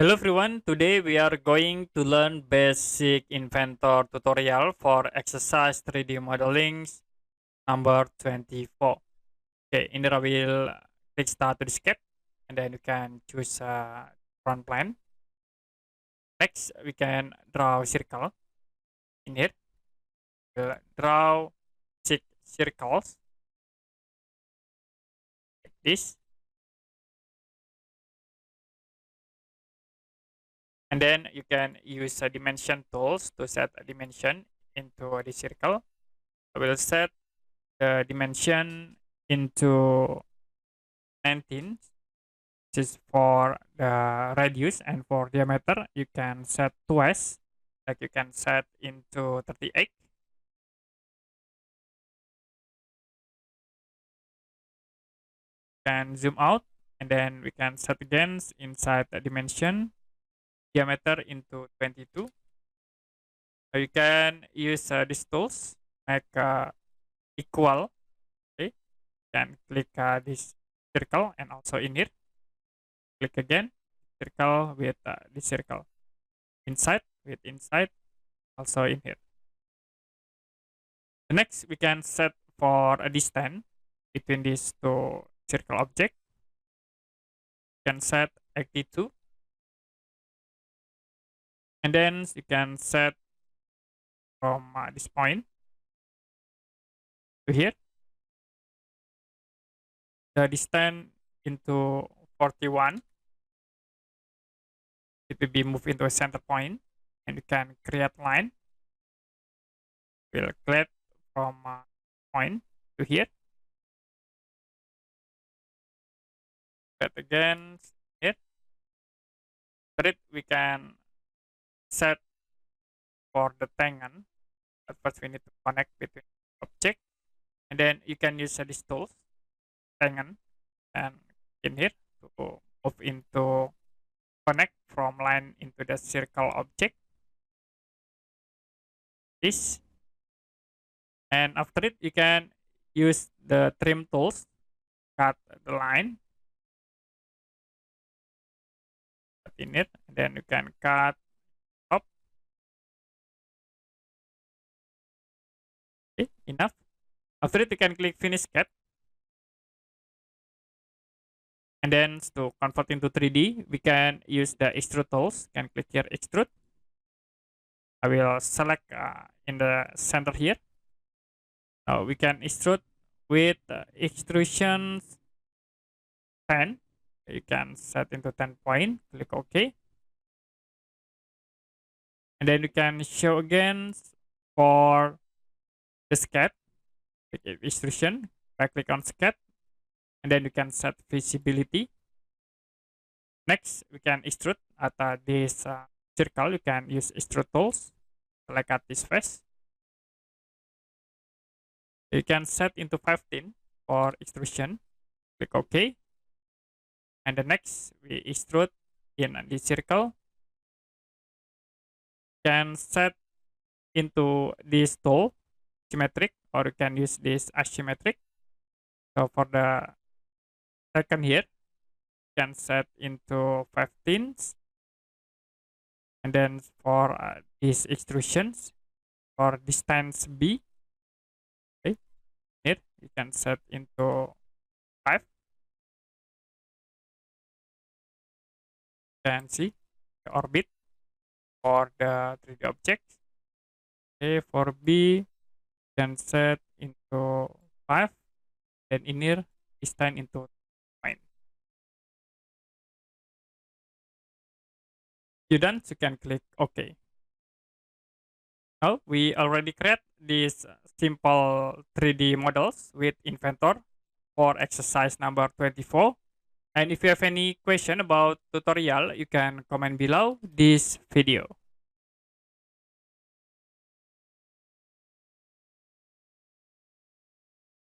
Hello everyone, today we are going to learn basic inventor tutorial for exercise 3D modeling number 24. Okay, in there I will click start to the sketch and then you can choose front plan. Next, we can draw a circle in here. We'll draw 6 circles like this. And then you can use dimension tools to set a dimension into the circle. I will set the dimension into 19, which is for the radius, and for diameter you can set twice, like you can set into 38. Can zoom out and then we can set again inside the dimension diameter into 22. So you can use these tools, make equal. Okay, you can click this circle and also in here. Click again, circle with this circle. Inside with inside, also in here. The next, we can set for a distance between these two circle objects. You can set 82. And then you can set from this point to here. The distance into 41. It will be moved into a center point, and you can create line. We'll create from point to here. Create again here. But we can set for the tangent. But first we need to connect between object, and then you can use these tools, tangent, and in here to move into connect from line into the circle object. This, and after it you can use the trim tools, cut the line, cut in it, and then you can cut up. Okay, enough. After it you can click finish sketch. And then to convert into 3D, we can use the extrude tools. Can click here extrude. I will select in the center here. Now we can extrude with extrusion 10. You can set into 10 point. Click OK. And then you can show again for the sketch. Click extrusion. Right click on sketch. And then you can set visibility. Next, we can extrude at this circle. You can use extrude tools. Select at this face. You can set into 15 for extrusion. Click OK. And the next, we extrude in this circle. You can set into this tool, symmetric, or you can use this asymmetric. So for the second here, you can set into 15s. And then for these extrusions, for distance B, okay, here you can set into 5. You can see the orbit for the 3D object. Okay, for B, you can set into 5. Then in here, distance into 9. You done, so you can click OK. Now we already create these simple 3D models with Inventor for exercise number 24. And if you have any question about tutorial, you can comment below this video.